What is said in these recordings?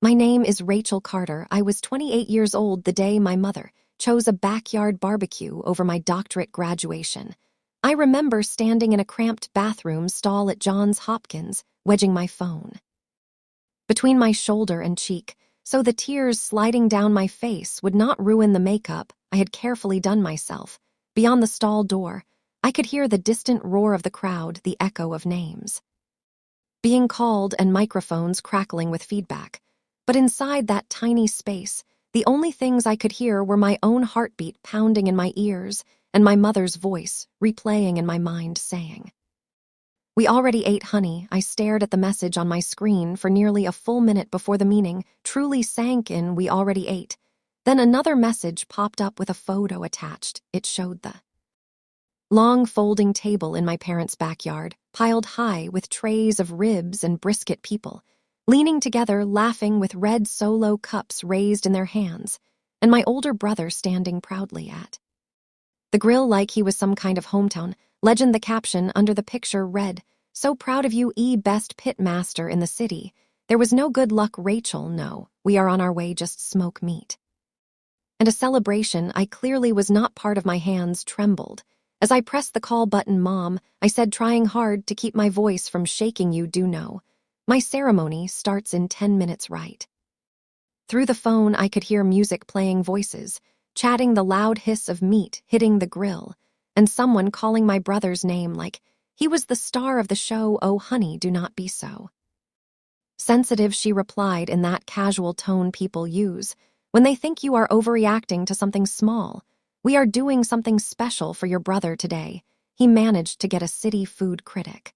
My name is Rachel Carter. I was 28 years old the day my mother chose a backyard barbecue over my doctorate graduation. I remember standing in a cramped bathroom stall at Johns Hopkins, wedging my phone between my shoulder and cheek, so the tears sliding down my face would not ruin the makeup I had carefully done myself. Beyond the stall door, I could hear the distant roar of the crowd, the echo of names being called and microphones crackling with feedback. But inside that tiny space, the only things I could hear were my own heartbeat pounding in my ears and my mother's voice replaying in my mind saying, "We already ate, honey." I stared at the message on my screen for nearly a full minute before the meaning truly sank in. "We already ate." Then another message popped up with a photo attached. It showed the long folding table in my parents' backyard, piled high with trays of ribs and brisket, people leaning together, laughing with red Solo cups raised in their hands, and my older brother standing proudly at the grill like he was some kind of hometown legend. The caption under the picture read, "So proud of you, best pit master in the city. There was no good luck, Rachel. No, we are on our way, just smoke meat." And a celebration I clearly was not part of. My hands trembled as I pressed the call button. "Mom," I said, trying hard to keep my voice from shaking, "you do know my ceremony starts in 10 minutes, right?" Through the phone, I could hear music playing, voices chatting, the loud hiss of meat hitting the grill, and someone calling my brother's name like he was the star of the show. "Oh, honey, do not be so sensitive," she replied in that casual tone people use when they think you are overreacting to something small. "We are doing something special for your brother today. He managed to get a city food critic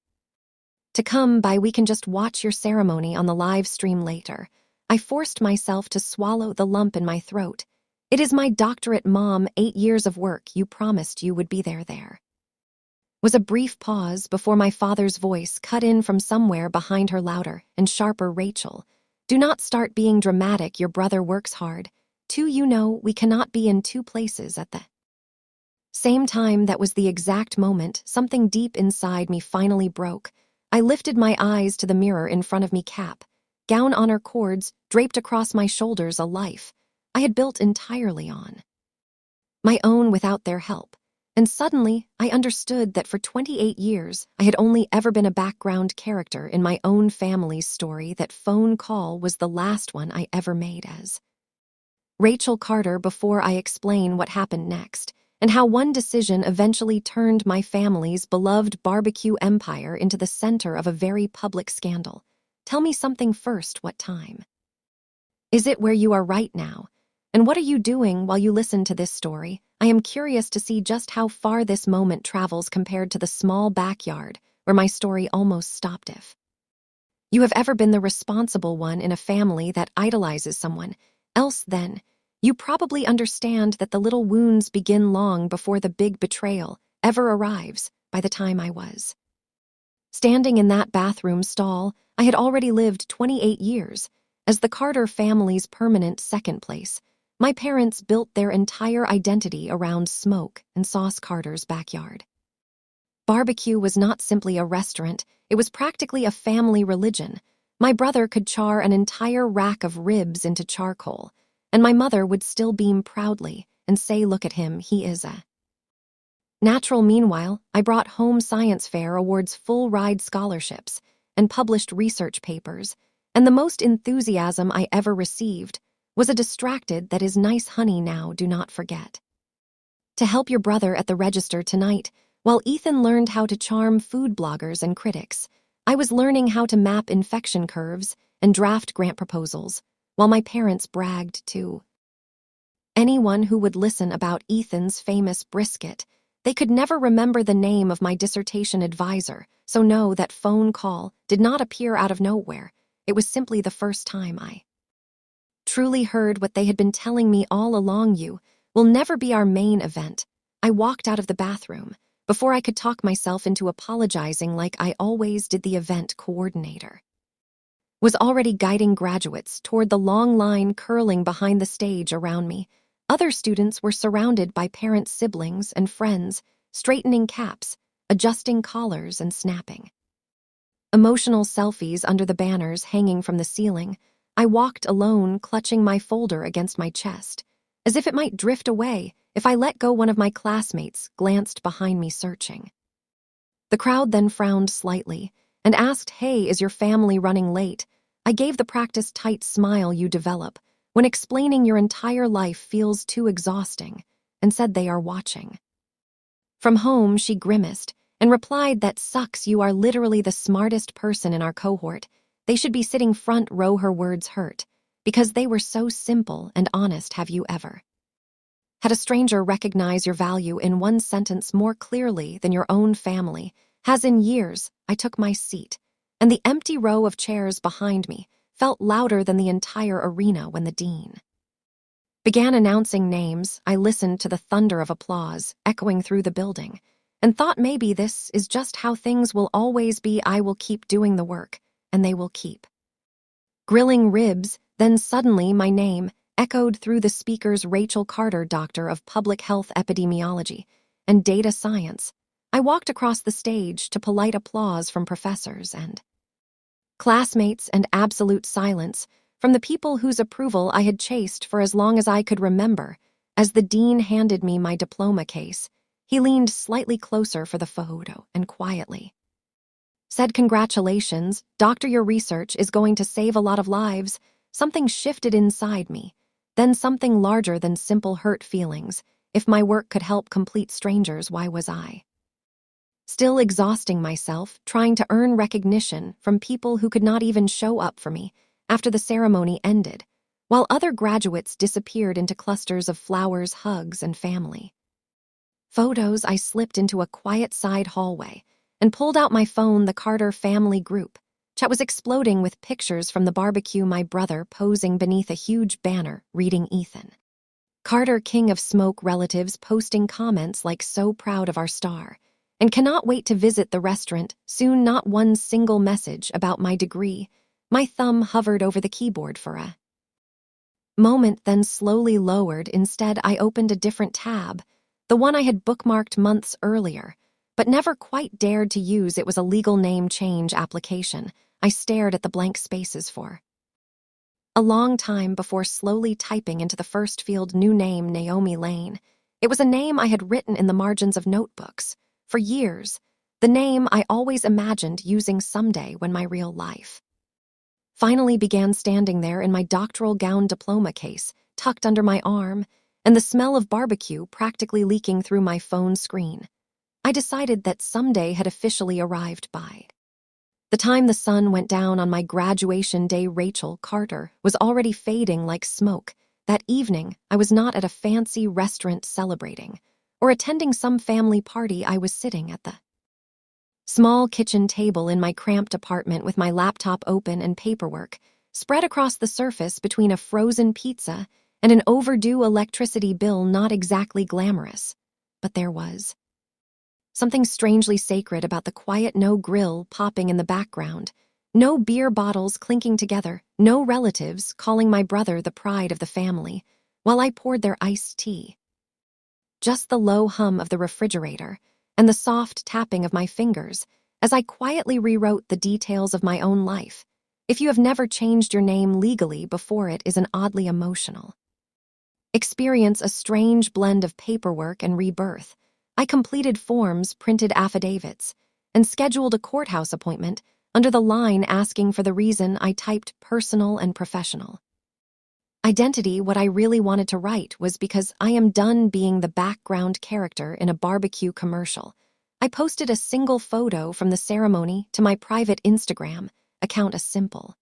to come by. We can just watch your ceremony on the live stream later." I forced myself to swallow the lump in my throat. "It is my doctorate, Mom. 8 years of work. You promised you would be there." There was a brief pause before my father's voice cut in from somewhere behind her, louder and sharper. "Rachel, do not start being dramatic. Your brother works hard, too. You know, we cannot be in two places at the same time." That was the exact moment something deep inside me finally broke. I lifted my eyes to the mirror in front of me, cap, gown, honor cords draped across my shoulders, a life I had built entirely on my own without their help. And suddenly, I understood that for 28 years, I had only ever been a background character in my own family's story. That phone call was the last one I ever made as Rachel Carter. Before I explain what happened next, and how one decision eventually turned my family's beloved barbecue empire into the center of a very public scandal, tell me something first. What time is it where you are right now? And what are you doing while you listen to this story? I am curious to see just how far this moment travels compared to the small backyard where my story almost stopped. If you have ever been the responsible one in a family that idolizes someone else, then you probably understand that the little wounds begin long before the big betrayal ever arrives. By the time I was standing in that bathroom stall, I had already lived 28 years as the Carter family's permanent second place. My parents built their entire identity around smoke and sauce. Carter's backyard barbecue was not simply a restaurant, it was practically a family religion. My brother could char an entire rack of ribs into charcoal, and my mother would still beam proudly and say, "Look at him, he is a natural." Meanwhile, I brought home science fair awards, full ride scholarships, and published research papers, and the most enthusiasm I ever received was a distracted "that is nice, honey, now do not forget to help your brother at the register tonight." While Ethan learned how to charm food bloggers and critics, I was learning how to map infection curves and draft grant proposals, while my parents bragged to anyone who would listen about Ethan's famous brisket. They could never remember the name of my dissertation advisor, so no, that phone call did not appear out of nowhere. It was simply the first time I truly heard what they had been telling me all along: "You will never be our main event." I walked out of the bathroom before I could talk myself into apologizing like I always did. The event coordinator was already guiding graduates toward the long line curling behind the stage around me. Other students were surrounded by parents, siblings, and friends, straightening caps, adjusting collars, and snapping emotional selfies under the banners hanging from the ceiling. I walked alone, clutching my folder against my chest, as if it might drift away if I let go. One of my classmates glanced behind me, searching. The crowd then frowned slightly and asked, "Hey, is your family running late?" I gave the practice tight smile you develop when explaining your entire life feels too exhausting, and said, "They are watching." From home, she grimaced and replied, "That sucks. You are literally the smartest person in our cohort. They should be sitting front row." Her words hurt because they were so simple and honest. Have you ever had a stranger recognize your value in one sentence more clearly than your own family has in years? I took my seat, and the empty row of chairs behind me felt louder than the entire arena when the dean began announcing names. I listened to the thunder of applause echoing through the building and thought, maybe this is just how things will always be. I will keep doing the work, and they will keep grilling ribs. Then suddenly my name echoed through the speakers: Rachel Carter, Doctor of Public Health, Epidemiology, and Data Science. I walked across the stage to polite applause from professors and classmates and absolute silence from the people whose approval I had chased for as long as I could remember. As the dean handed me my diploma case, he leaned slightly closer for the photo and quietly said, "Congratulations, Doctor, your research is going to save a lot of lives." Something shifted inside me, then something larger than simple hurt feelings. If my work could help complete strangers, why was I still exhausting myself trying to earn recognition from people who could not even show up for me? After the ceremony ended, while other graduates disappeared into clusters of flowers, hugs, and family photos, I slipped into a quiet side hallway and pulled out my phone. The Carter family group chat was exploding with pictures from the barbecue. My brother posing beneath a huge banner reading, "Ethan Carter, King of Smoke." Relatives posting comments like, "So proud of our star and cannot wait to visit the restaurant soon." Not one single message about my degree. My thumb hovered over the keyboard for a moment, then slowly lowered. Instead, I opened a different tab, the one I had bookmarked months earlier, but never quite dared to use. It was a legal name change application. I stared at the blank spaces for a long time before slowly typing into the first field, new name, Naomi Lane. It was a name I had written in the margins of notebooks for years, the name I always imagined using someday when my real life finally began. Standing there in my doctoral gown, diploma case tucked under my arm, and the smell of barbecue practically leaking through my phone screen, I decided that someday had officially arrived. By the time the sun went down on my graduation day, Rachel Carter was already fading like smoke. That evening, I was not at a fancy restaurant celebrating or attending some family party. I was sitting at the small kitchen table in my cramped apartment with my laptop open and paperwork spread across the surface between a frozen pizza and an overdue electricity bill. Not exactly glamorous, but there was something strangely sacred about the quiet. No grill popping in the background, no beer bottles clinking together, no relatives calling my brother the pride of the family while I poured their iced tea. Just the low hum of the refrigerator and the soft tapping of my fingers as I quietly rewrote the details of my own life. If you have never changed your name legally before, it is an oddly emotional experience, a strange blend of paperwork and rebirth. I completed forms, printed affidavits, and scheduled a courthouse appointment under the line asking for the reason. I typed personal and professional identity. What I really wanted to write was, because I am done being the background character in a barbecue commercial. I posted a single photo from the ceremony to my private Instagram account, a simple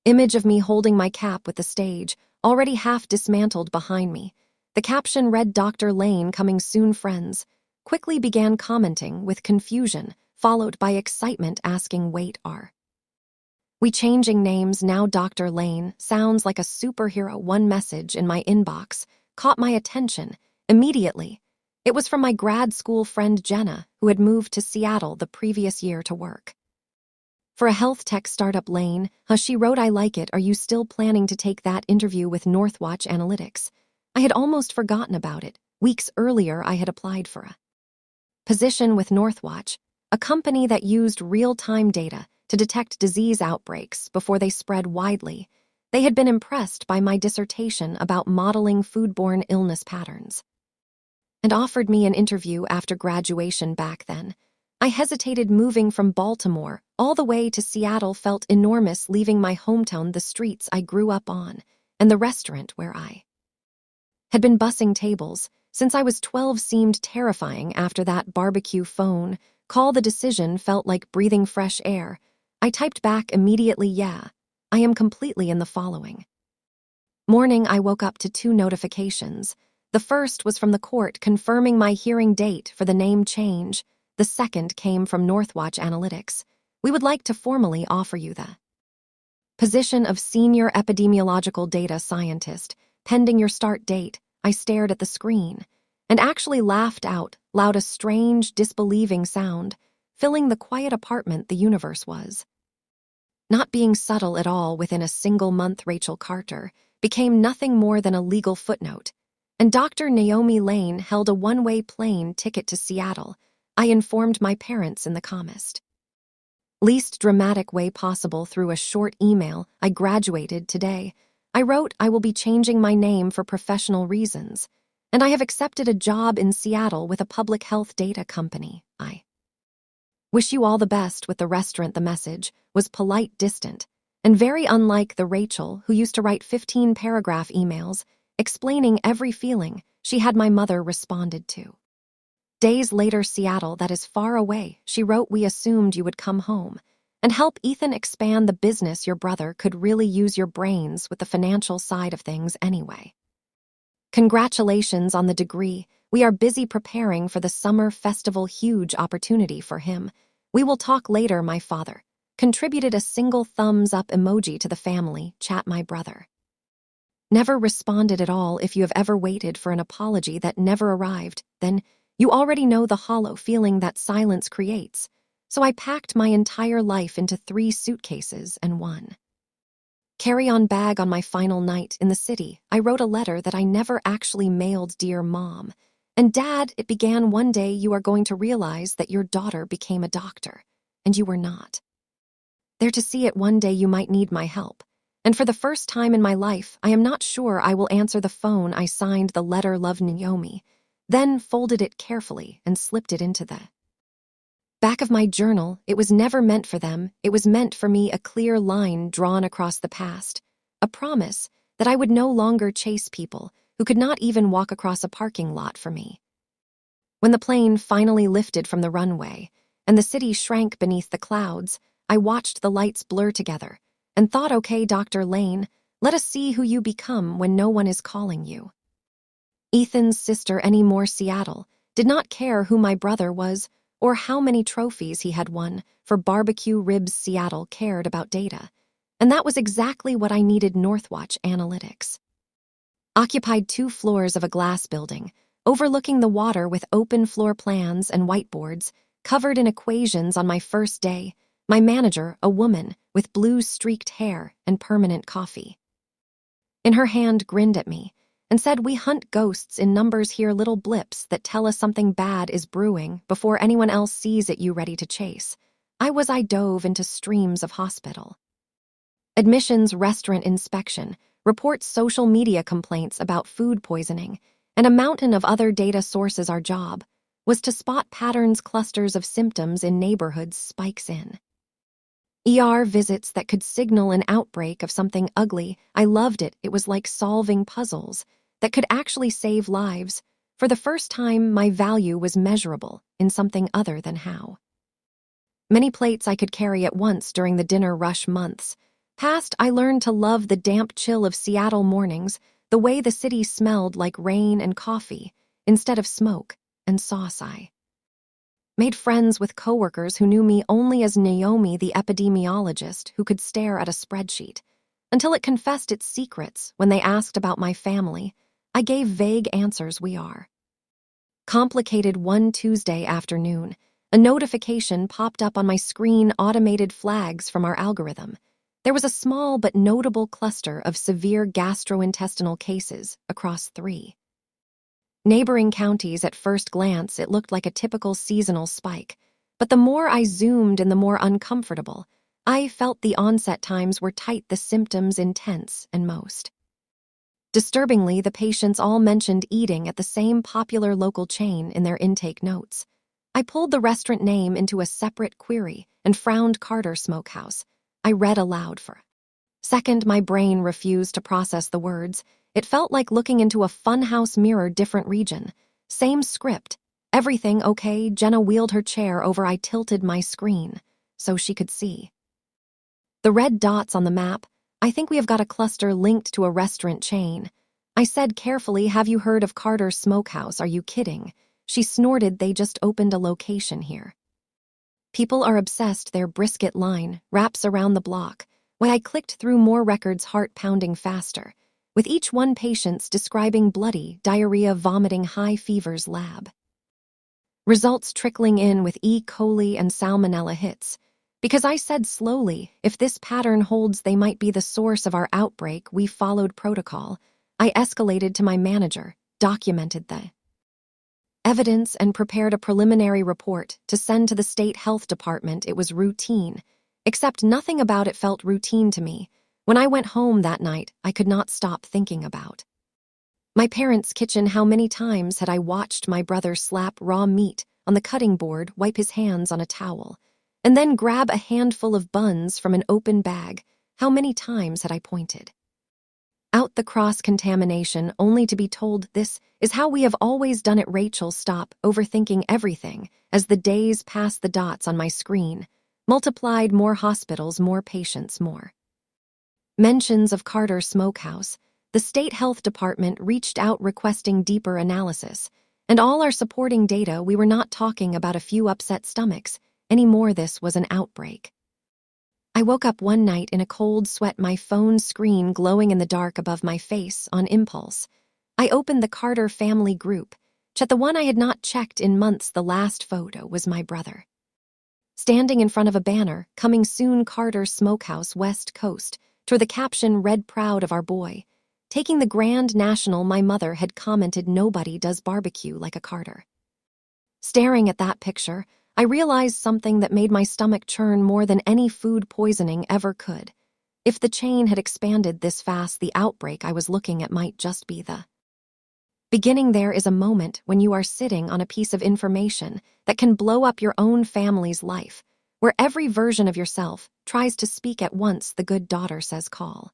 image of me holding my cap with the stage already half dismantled behind me. The caption read, "Dr. Lane coming soon, friends." Quickly began commenting with confusion, followed by excitement asking, "Wait, are we changing names now?" Dr. Lane sounds like a superhero. One message in my inbox caught my attention immediately. It was from my grad school friend Jenna, who had moved to Seattle the previous year to work for a health tech startup. Lane, she wrote, "I like it. Are you still planning to take that interview with Northwatch Analytics?" I had almost forgotten about it. Weeks earlier, I had applied for a position with Northwatch, a company that used real-time data to detect disease outbreaks before they spread widely. They had been impressed by my dissertation about modeling foodborne illness patterns and offered me an interview after graduation back then. I hesitated. Moving from Baltimore all the way to Seattle felt enormous, leaving my hometown, the streets I grew up on, and the restaurant where I had been bussing tables since I was 12 seemed terrifying. After that barbecue phone call, the decision felt like breathing fresh air. I typed back immediately, "Yeah, I am completely in." The following morning, I woke up to 2 notifications. The first was from the court confirming my hearing date for the name change. The second came from Northwatch Analytics. "We would like to formally offer you the position of Senior Epidemiological Data Scientist, pending your start date." I stared at the screen and actually laughed out loud, a strange, disbelieving sound filling the quiet apartment. The universe was not being subtle at all. Within a single month, Rachel Carter became nothing more than a legal footnote, and Dr. Naomi Lane held a one-way plane ticket to Seattle. I informed my parents in the calmest, least dramatic way possible through a short email. "I graduated today." I wrote, "I will be changing my name for professional reasons, and I have accepted a job in Seattle with a public health data company. I wish you all the best with the restaurant." The message was polite, distant, and very unlike the Rachel who used to write 15-paragraph emails explaining every feeling she had. My mother responded to. "Days later, Seattle, that is far away." She wrote, "We assumed you would come home and help Ethan expand the business. Your brother could really use your brains with the financial side of things anyway. Congratulations on the degree. We are busy preparing for the summer festival. Huge opportunity for him. We will talk later." My father contributed a single thumbs up emoji to the family chat. My brother never responded at all. If you have ever waited for an apology that never arrived, then you already know the hollow feeling that silence creates. So I packed my entire life into 3 suitcases and 1 carry-on bag. On my final night in the city, I wrote a letter that I never actually mailed. "Dear Mom and Dad," it began, "one day you are going to realize that your daughter became a doctor, and you were not there to see it. One day you might need my help. And for the first time in my life, I am not sure I will answer the phone." I signed the letter, "Love, Naomi," then folded it carefully and slipped it into the back of my journal. It was never meant for them, it was meant for me. A clear line drawn across the past, a promise that I would no longer chase people who could not even walk across a parking lot for me. When the plane finally lifted from the runway and the city shrank beneath the clouds, I watched the lights blur together and thought, "Okay, Dr. Lane, let us see who you become when no one is calling you." Ethan's sister anymore. Seattle did not care who my brother was or how many trophies he had won for barbecue ribs. Seattle cared about data, and that was exactly what I needed. Northwatch Analytics occupied 2 floors of a glass building, overlooking the water, with open floor plans and whiteboards covered in equations. On my first day, my manager, a woman with blue streaked hair and permanent coffee in her hand, grinned at me and said, "We hunt ghosts in numbers here, little blips that tell us something bad is brewing before anyone else sees it. You ready to chase?" I dove into streams of hospital admissions, restaurant inspection, reports, social media complaints about food poisoning, and a mountain of other data sources. Our job was to spot patterns, clusters of symptoms in neighborhoods, spikes in ER visits that could signal an outbreak of something ugly. I loved it. It was like solving puzzles that could actually save lives. For the first time, my value was measurable in something other than how many plates I could carry at once. During the dinner rush months past, I learned to love the damp chill of Seattle mornings, the way the city smelled like rain and coffee instead of smoke and sauce. I made friends with coworkers who knew me only as Naomi, the epidemiologist who could stare at a spreadsheet until it confessed its secrets. When they asked about my family, I gave vague answers. We are complicated. One Tuesday afternoon, a notification popped up on my screen, automated flags from our algorithm. There was a small but notable cluster of severe gastrointestinal cases across 3 neighboring counties. At first glance, it looked like a typical seasonal spike, but the more I zoomed in, the more uncomfortable I felt the onset times were tight, the symptoms intense, and most disturbingly, the patients all mentioned eating at the same popular local chain in their intake notes. I pulled the restaurant name into a separate query and frowned Carter Smokehouse. I read aloud for a second. My brain refused to process the words. It felt like looking into a funhouse mirror, different region. Same script. Everything okay? Jenna wheeled her chair over. I tilted my screen so she could see the red dots on the map. I think we have got a cluster linked to a restaurant chain. I said carefully, have you heard of Carter Smokehouse? Are you kidding? She snorted, they just opened a location here. People are obsessed, their brisket line wraps around the block. When I clicked through more records, heart pounding faster, with each one patients describing bloody, diarrhea, vomiting, high fevers, lab results trickling in with E. coli and salmonella hits. Because I said slowly, if this pattern holds, they might be the source of our outbreak. We followed protocol. I escalated to my manager, documented the evidence, and prepared a preliminary report to send to the state health department. It was routine, except nothing about it felt routine to me. When I went home that night, I could not stop thinking about my parents' kitchen. How many times had I watched my brother slap raw meat on the cutting board, wipe his hands on a towel, and then grab a handful of buns from an open bag? How many times had I pointed out the cross-contamination only to be told, this is how we have always done it? Rachel, stop overthinking everything. As the days passed, the dots on my screen multiplied. More hospitals, more patients, more mentions of Carter Smokehouse. The state health department reached out requesting deeper analysis, and all our supporting data. We were not talking about a few upset stomachs anymore. This was an outbreak. I woke up one night in a cold sweat, my phone screen glowing in the dark above my face. On impulse, I opened the Carter family group, checked the one I had not checked in months. The last photo was my brother standing in front of a banner, coming soon, Carter Smokehouse, West Coast. Toward the caption read, proud of our boy taking the Grand National. My mother had commented, nobody does barbecue like a Carter. Staring at that picture, I realized something that made my stomach churn more than any food poisoning ever could. If the chain had expanded this fast, the outbreak I was looking at might just be the beginning. There is a moment when you are sitting on a piece of information that can blow up your own family's life, where every version of yourself tries to speak at once. The good daughter says, call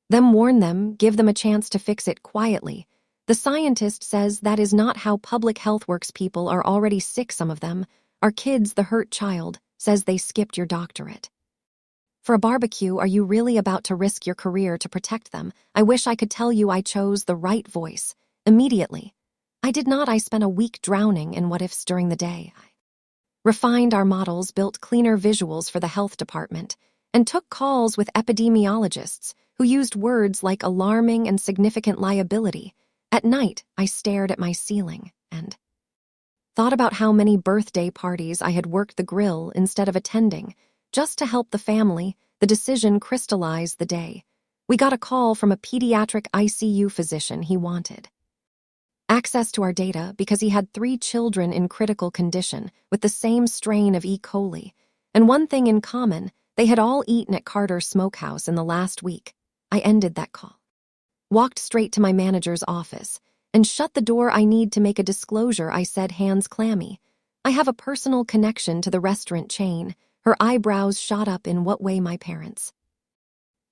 them, warn them, give them a chance to fix it quietly. The scientist says that is not how public health works. People are already sick, some of them are kids. The hurt child says they skipped your doctorate for a barbecue. Are you really about to risk your career to protect them? I wish I could tell you I chose the right voice immediately. I did not. I spent a week drowning in what ifs during the day. I refined our models, built cleaner visuals for the health department, and took calls with epidemiologists who used words like alarming and significant liability. At night, I stared at my ceiling and thought about how many birthday parties I had worked the grill instead of attending, just to help the family. The decision crystallized the day we got a call from a pediatric ICU physician. He wanted access to our data because he had 3 children in critical condition with the same strain of E. coli, and one thing in common, they had all eaten at Carter Smokehouse in the last week. I ended that call, walked straight to my manager's office, and shut the door. I need to make a disclosure, I said, hands clammy. I have a personal connection to the restaurant chain. Her eyebrows shot up. In what way? My parents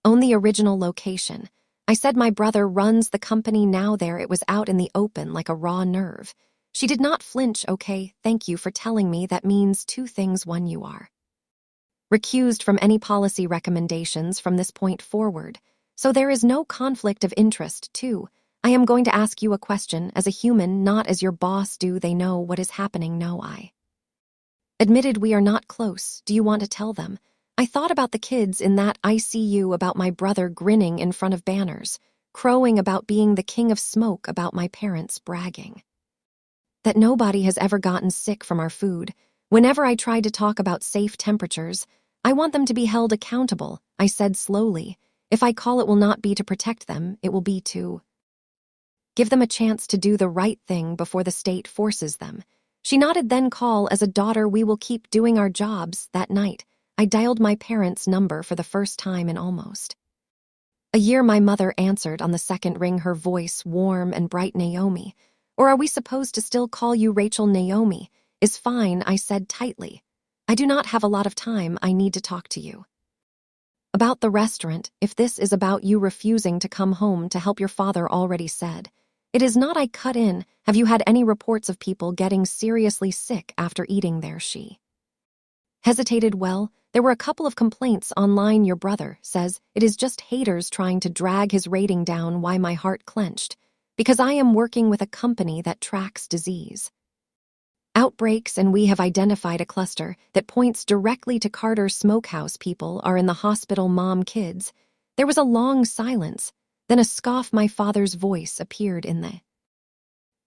own the original location. I said, my brother runs the company now. There it was out in the open like a raw nerve. She did not flinch. Okay, thank you for telling me. That means 2 things. 1, you are recused from any policy recommendations from this point forward, so there is no conflict of interest. 2, I am going to ask you a question as a human, not as your boss. Do they know what is happening? No, I admitted. We are not close. Do you want to tell them? I thought about the kids in that ICU, about my brother grinning in front of banners, crowing about being the king of smoke, about my parents bragging that nobody has ever gotten sick from our food. Whenever I tried to talk about safe temperatures, I want them to be held accountable, I said slowly. If I call, it will not be to protect them, it will be to give them a chance to do the right thing before the state forces them. She nodded. Then call, as a daughter, we will keep doing our jobs. That night, I dialed my parents' number for the first time in almost a year. My mother answered on the second ring, her voice warm and bright. Naomi, or are we supposed to still call you Rachel? Naomi is fine, I said tightly. I do not have a lot of time. I need to talk to you about the restaurant. If this is about you refusing to come home to help your father already said. It is not, I cut in. Have you had any reports of people getting seriously sick after eating there? She hesitated. Well, there were a couple of complaints online. Your brother says it is just haters trying to drag his rating down. Why? My heart clenched. Because I am working with a company that tracks disease outbreaks, and we have identified a cluster that points directly to Carter's Smokehouse. People are in the hospital. Mom, kids. There was a long silence, then a scoff. My father's voice appeared in the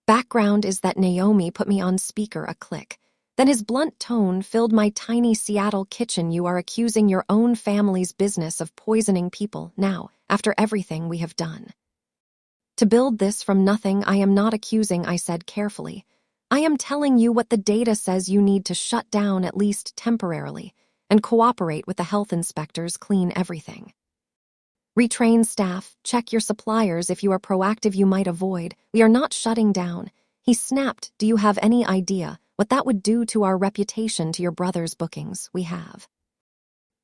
background. Is that Naomi? Put me on speaker. A click. Then his blunt tone filled my tiny Seattle kitchen. You are accusing your own family's business of poisoning people now, after everything we have done to build this from nothing. I am not accusing, I said carefully. I am telling you what the data says. You need to shut down, at least temporarily, and cooperate with the health inspectors. Clean everything. Retrain staff, check your suppliers. If you are proactive, you might avoid. We are not shutting down. He snapped. Do you have any idea what that would do to our reputation, to your brother's bookings? We have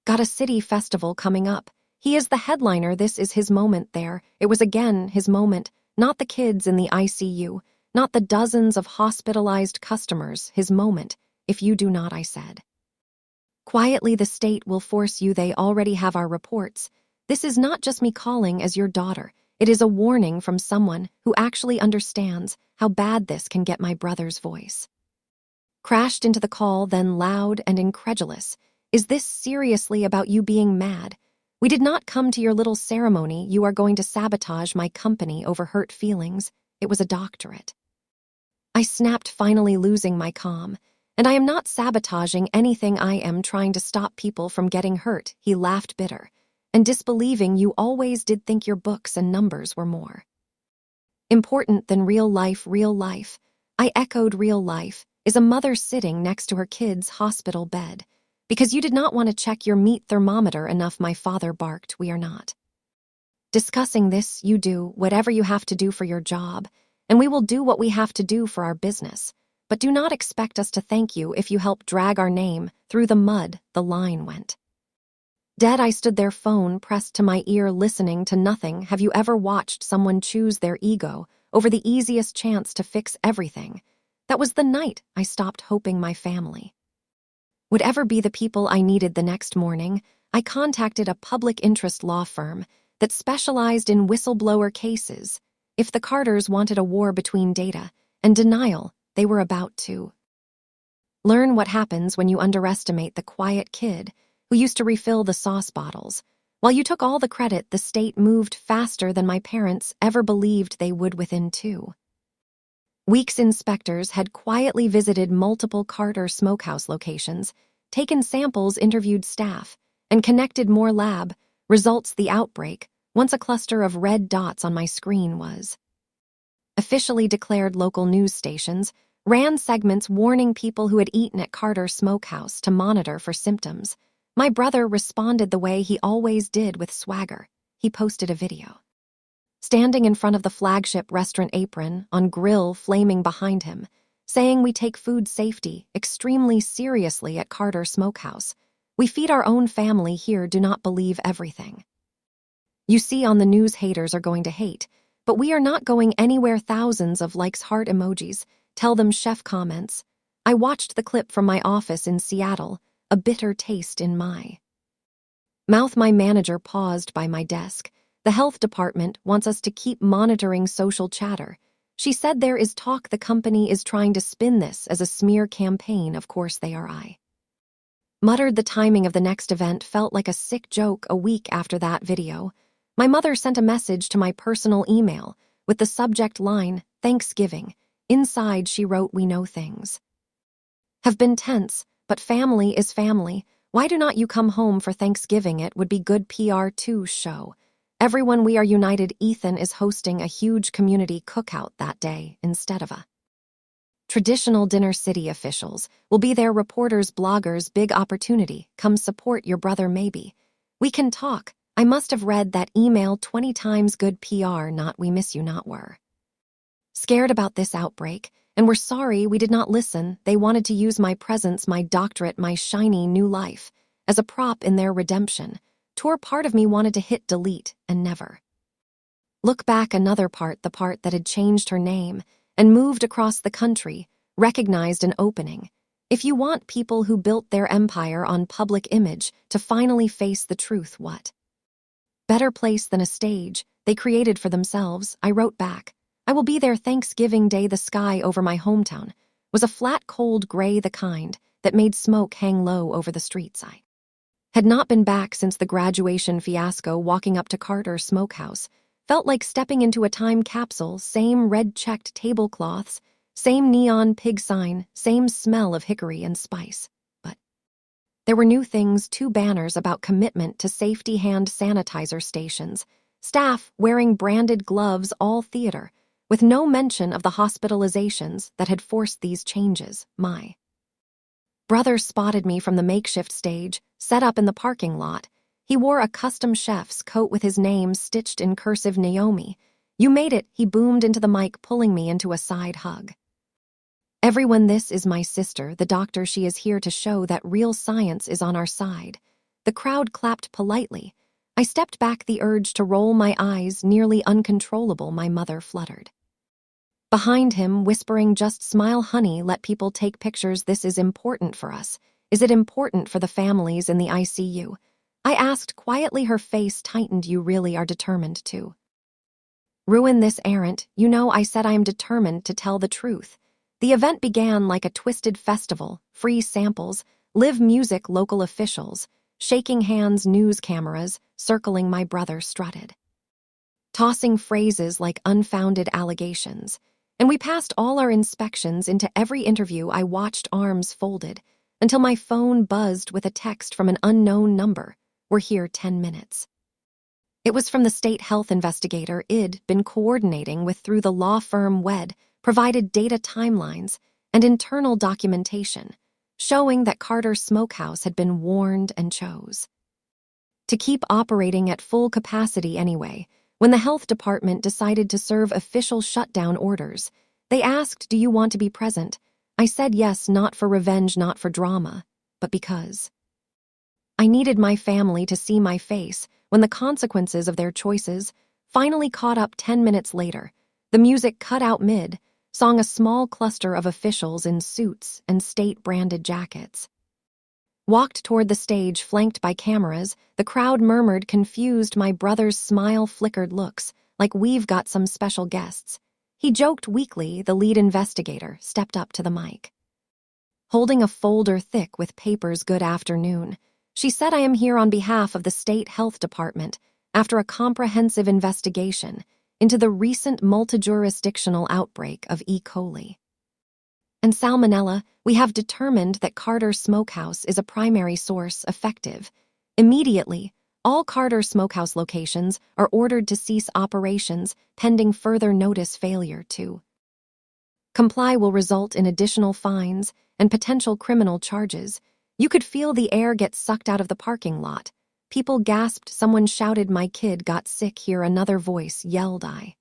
got a city festival coming up. He is the headliner. This is his moment there. It was again his moment, not the kids in the ICU, not the dozens of hospitalized customers. His moment. If you do not, I said quietly, the state will force you. They already have our reports. This is not just me calling as your daughter. It is a warning from someone who actually understands how bad this can get. My brother's voice crashed into the call, then loud and incredulous. Is this seriously about you being mad? We did not come to your little ceremony. You are going to sabotage my company over hurt feelings. It was a doctorate. I snapped, finally losing my calm. And I am not sabotaging anything. I am trying to stop people from getting hurt. He laughed, bitter and disbelieving. You always did think your books and numbers were more important than real life. Real life, I echoed. Real life is a mother sitting next to her kid's hospital bed. Because you did not want to check your meat thermometer enough, my father barked. We are not discussing this. You do whatever you have to do for your job, and we will do what we have to do for our business. But do not expect us to thank you if you help drag our name through the mud. The line went dead. I stood there, phone pressed to my ear, listening to nothing. Have you ever watched someone choose their ego over the easiest chance to fix everything? That was the night I stopped hoping my family would ever be the people I needed. The next morning, I contacted a public interest law firm that specialized in whistleblower cases. If the Carters wanted a war between data and denial, they were about to learn what happens when you underestimate the quiet kid who used to refill the sauce bottles. While you took all the credit, the state moved faster than my parents ever believed they would. Within 2 weeks, inspectors had quietly visited multiple Carter Smokehouse locations, taken samples, interviewed staff, and connected more lab results. The outbreak, once a cluster of red dots on my screen, was officially declared. Local news stations ran segments warning people who had eaten at Carter Smokehouse to monitor for symptoms. My brother responded the way he always did, with swagger. He posted a video standing in front of the flagship restaurant, apron on grill flaming behind him, saying, "We take food safety extremely seriously at Carter Smokehouse. We feed our own family here. Do not believe everything you see on the news. Haters are going to hate, but we are not going anywhere." Thousands of likes, heart emojis. Tell them chef comments. I watched the clip from my office in Seattle, a bitter taste in my mouth. My manager paused by my desk. The health department wants us to keep monitoring social chatter. She said there is talk the company is trying to spin this as a smear campaign. Of course they are. I muttered. The timing of the next event felt like a sick joke. A week after that video, my mother sent a message to my personal email with the subject line, "Thanksgiving." Inside she wrote, "We know things have been tense, but family is family. Why do not you come home for Thanksgiving? It would be good PR to show everyone we are united. Ethan is hosting a huge community cookout that day instead of a Traditional dinner city officials will be there. Reporters, bloggers, big opportunity. Come support your brother maybe. We can talk. I must have read that email 20 times. Good PR, not we miss you, not were. Scared about this outbreak, and we're sorry we did not listen. They wanted to use my presence, my doctorate, my shiny new life, as a prop in their redemption. Tour part of me wanted to hit delete and never. Look back. Another part, the part that had changed her name and moved across the country, recognized an opening. If you want people who built their empire on public image to finally face the truth, what better place than a stage they created for themselves? I wrote back, I will be there Thanksgiving Day. The sky over my hometown was a flat, cold gray, the kind that made smoke hang low over the streets. I had not been back since the graduation fiasco. Walking up to Carter's Smokehouse felt like stepping into a time capsule. Same red-checked tablecloths, same neon pig sign, same smell of hickory and spice. But there were new things. 2 banners about commitment to safety, hand sanitizer stations, staff wearing branded gloves, all theater, with no mention of the hospitalizations that had forced these changes. My brother spotted me from the makeshift stage, set up in the parking lot. He wore a custom chef's coat with his name stitched in cursive. Naomi, you made it, he boomed into the mic, pulling me into a side hug. Everyone, this is my sister, the doctor. She is here to show that real science is on our side. The crowd clapped politely. I stepped back, the urge to roll my eyes nearly uncontrollable. My mother fluttered behind him, whispering, just smile, honey, let people take pictures. This is important for us. Is it important for the families in the ICU? I asked quietly. Her face tightened. You really are determined to ruin this errant? You know, I said, I am determined to tell the truth. The event began like a twisted festival. Free samples, live music, local officials, shaking hands, news cameras circling. My brother strutted, tossing phrases like unfounded allegations. And we passed all our inspections. Into every interview I watched, arms folded, until my phone buzzed with a text from an unknown number. We're here 10 minutes. It was from the state health investigator I'd been coordinating with through the law firm WED, provided data, timelines, and internal documentation, showing that Carter's Smokehouse had been warned and chose to keep operating at full capacity anyway. When the health department decided to serve official shutdown orders, they asked, do you want to be present? I said yes, not for revenge, not for drama, but because I needed my family to see my face when the consequences of their choices finally caught up. 10 minutes later, the music cut out mid-song. A small cluster of officials in suits and state-branded jackets walked toward the stage, flanked by cameras. The crowd murmured, confused. My brother's smile flickered. Looks like we've got some special guests. He joked weakly. The lead investigator stepped up to the mic, holding a folder thick with papers. Good afternoon. She said, I am here on behalf of the state health department after a comprehensive investigation into the recent multi-jurisdictional outbreak of E. coli and salmonella. We have determined that Carter's Smokehouse is a primary source. Effective immediately, all Carter Smokehouse locations are ordered to cease operations pending further notice. Failure to comply will result in additional fines and potential criminal charges. You could feel the air get sucked out of the parking lot. People gasped. Someone shouted, my kid got sick here. Another voice yelled. I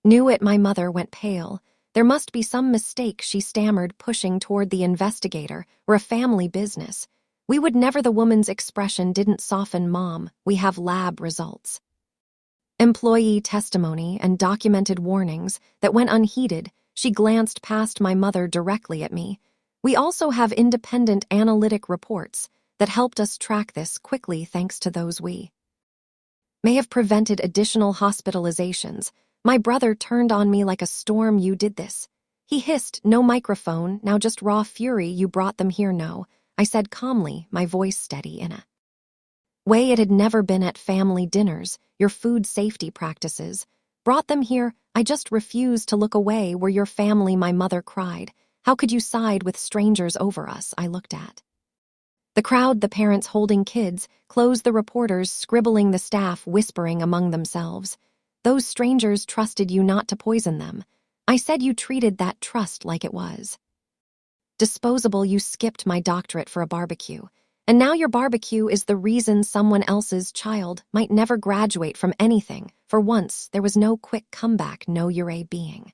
knew it. My mother went pale. There must be some mistake, she stammered, pushing toward the investigator. We're a family business. We would never. The woman's expression didn't soften. Mom, we have lab results, employee testimony, and documented warnings that went unheeded. She glanced past my mother directly at me. We also have independent analytic reports that helped us track this quickly. Thanks to those, we may have prevented additional hospitalizations. My brother turned on me like a storm. You did this, he hissed. No microphone, now just raw fury. You brought them here. No, I said calmly, my voice steady in a way it had never been at family dinners. Your food safety practices brought them here. I just refused to look away. We're your family. My mother cried. How could you side with strangers over us? I looked at the crowd, the parents holding kids, close, the reporters scribbling, the staff whispering among themselves. Those strangers trusted you not to poison them. I said you treated that trust like it was disposable. You skipped my doctorate for a barbecue. And now your barbecue is the reason someone else's child might never graduate from anything. For once, there was no quick comeback, no you're being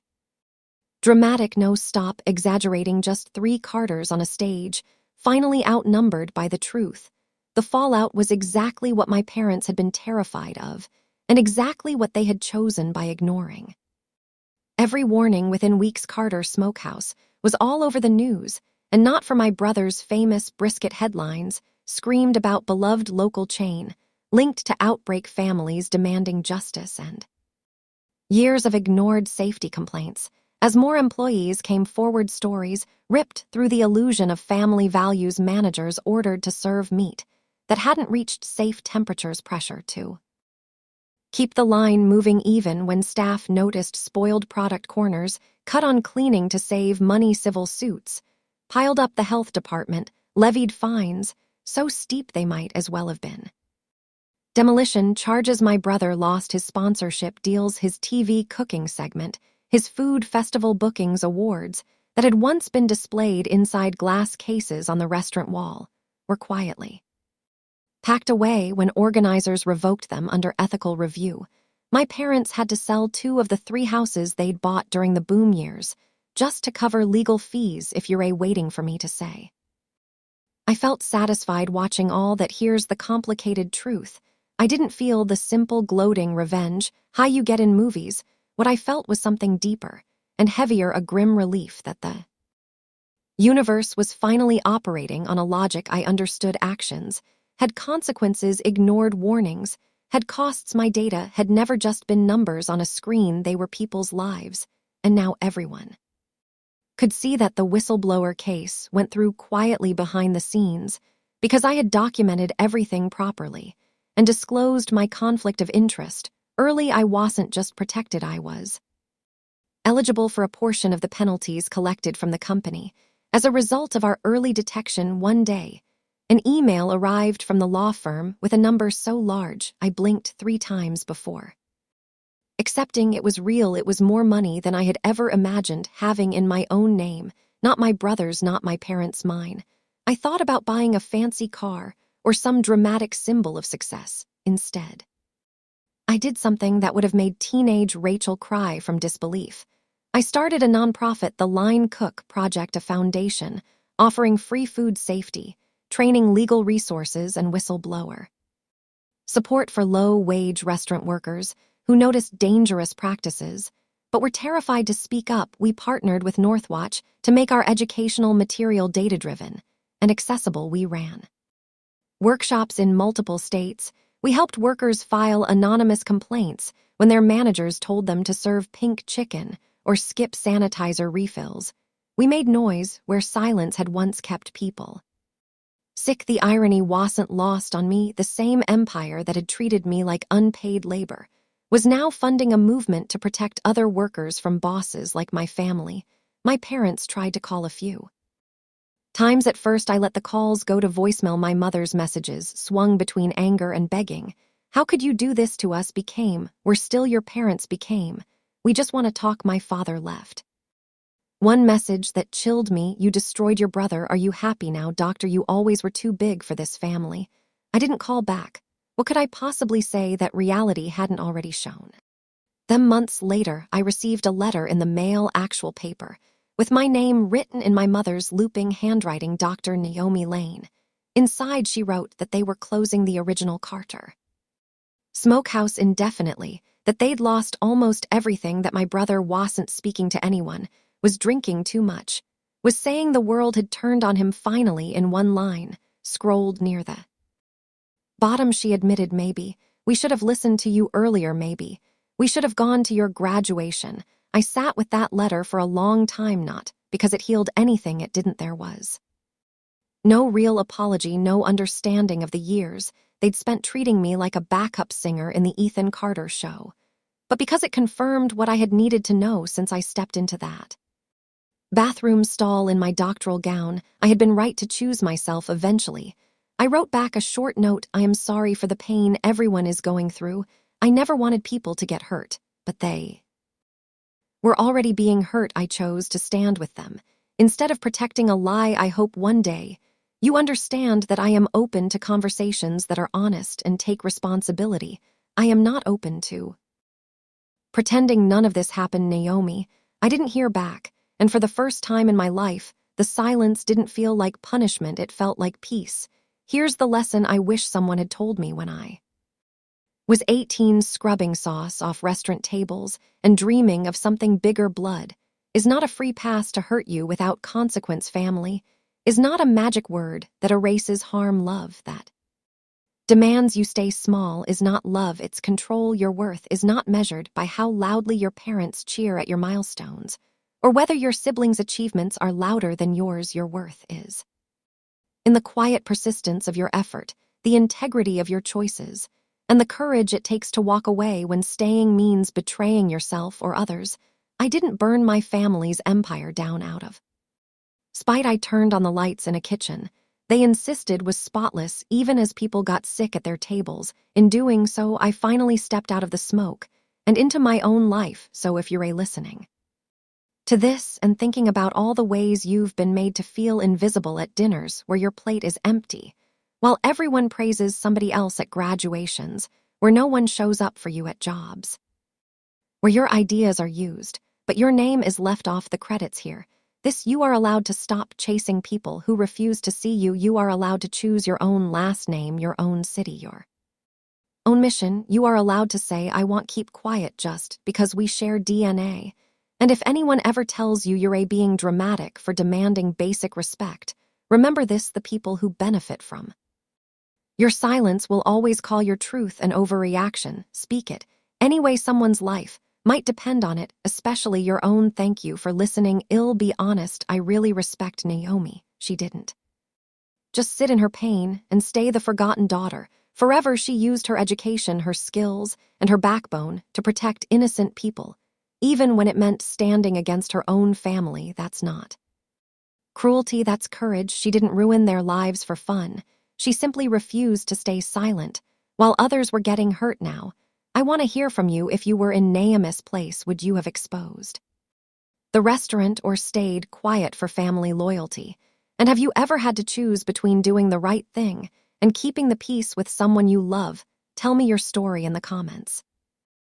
dramatic, no stop exaggerating, just three Carters on a stage, finally outnumbered by the truth. The fallout was exactly what my parents had been terrified of, and exactly what they had chosen by ignoring. Every warning within weeks Carter Smokehouse was all over the news, and not for my brother's famous brisket headlines, screamed about beloved local chain, linked to outbreak families demanding justice, and years of ignored safety complaints. As more employees came forward, stories ripped through the illusion of family values, managers ordered to serve meat that hadn't reached safe temperatures, pressure to keep the line moving even when staff noticed spoiled product, corners cut on cleaning to save money, civil suits piled up, the health department levied fines so steep they might as well have been demolition charges. My brother lost his sponsorship deals, his TV cooking segment, his food festival bookings, awards that had once been displayed inside glass cases on the restaurant wall were quietly packed away when organizers revoked them under ethical review. My parents had to sell 2 of the 3 houses they'd bought during the boom years just to cover legal fees, if you're waiting for me to say. I felt satisfied watching all that. Here's the complicated truth. I didn't feel the simple gloating revenge high you get in movies. What I felt was something deeper and heavier, a grim relief that the universe was finally operating on a logic I understood. Actions had consequences, ignored warnings had costs. My data had never just been numbers on a screen, they were people's lives. And now everyone could see that the whistleblower case went through quietly behind the scenes because I had documented everything properly and disclosed my conflict of interest early. I wasn't just protected, I was eligible for a portion of the penalties collected from the company. As a result of our early detection, one day, an email arrived from the law firm with a number so large I blinked 3 times before accepting it was real. It was more money than I had ever imagined having in my own name, not my brother's, not my parents' mine. I thought about buying a fancy car or some dramatic symbol of success. Instead, I did something that would have made teenage Rachel cry from disbelief. I started a nonprofit, the Line Cook Project, a foundation offering free food safety, training, legal resources, and whistleblower support for low-wage restaurant workers who noticed dangerous practices but were terrified to speak up. We partnered with Northwatch to make our educational material data-driven and accessible. We ran workshops in multiple states. We helped workers file anonymous complaints when their managers told them to serve pink chicken or skip sanitizer refills. We made noise where silence had once kept people sick. The irony wasn't lost on me. The same empire that had treated me like unpaid labor was now funding a movement to protect other workers from bosses like my family. My parents tried to call a few times. At first, I let the calls go to voicemail. My mother's messages swung between anger and begging. How could you do this to us? Became, we're still your parents. Became, we just want to talk. My father left one message that chilled me. You destroyed your brother. Are you happy now, doctor? You always were too big for this family. I didn't call back. What could I possibly say that reality hadn't already shown? Then months later, I received a letter in the mail, actual paper, with my name written in my mother's looping handwriting, Dr. Naomi Lane. Inside, she wrote that they were closing the original Carter Smokehouse indefinitely, that they'd lost almost everything, that my brother wasn't speaking to anyone, was drinking too much, was saying the world had turned on him finally. In one line, scrolled near the bottom, she admitted, maybe we should have listened to you earlier. Maybe we should have gone to your graduation. I sat with that letter for a long time, not because it healed anything it didn't. There was no real apology, no understanding of the years they'd spent treating me like a backup singer in the Ethan Carter show, but because it confirmed what I had needed to know since I stepped into that bathroom stall in my doctoral gown. I had been right to choose myself eventually. I wrote back a short note. I am sorry for the pain everyone is going through. I never wanted people to get hurt, but they were already being hurt. I chose to stand with them. Instead of protecting a lie, I hope one day you understand that I am open to conversations that are honest and take responsibility. I am not open to pretending none of this happened, Naomi. I didn't hear back, and for the first time in my life, the silence didn't feel like punishment, it felt like peace. Here's the lesson I wish someone had told me when I was 18, scrubbing sauce off restaurant tables and dreaming of something bigger. Blood is not a free pass to hurt you without consequence. Family is not a magic word that erases harm. Love that demands you stay small is not love, it's control. Your worth is not measured by how loudly your parents cheer at your milestones, or whether your siblings' achievements are louder than yours. Your worth is in the quiet persistence of your effort, the integrity of your choices, and the courage it takes to walk away when staying means betraying yourself or others. I didn't burn my family's empire down out of spite. I turned on the lights in a kitchen they insisted was spotless, even as people got sick at their tables. In doing so, I finally stepped out of the smoke and into my own life. So if you're listening to this and thinking about all the ways you've been made to feel invisible at dinners where your plate is empty, while everyone praises somebody else at graduations, where no one shows up for you at jobs, where your ideas are used, but your name is left off the credits here, you are allowed to stop chasing people who refuse to see you. You are allowed to choose your own last name, your own city, your own mission. You are allowed to say, I want keep quiet just because we share DNA. And if anyone ever tells you you're being dramatic for demanding basic respect, remember this: the people who benefit from your silence will always call your truth an overreaction. Speak it. Anyway, someone's life might depend on it, especially your own. Thank you for listening. Be honest, I really respect Naomi. She didn't just sit in her pain and stay the forgotten daughter. Forever, she used her education, her skills, and her backbone to protect innocent people, even when it meant standing against her own family. That's not cruelty, that's courage. She didn't ruin their lives for fun. She simply refused to stay silent while others were getting hurt. Now, I want to hear from you. If you were in Naomi's place, would you have exposed the restaurant or stayed quiet for family loyalty? And have you ever had to choose between doing the right thing and keeping the peace with someone you love? Tell me your story in the comments.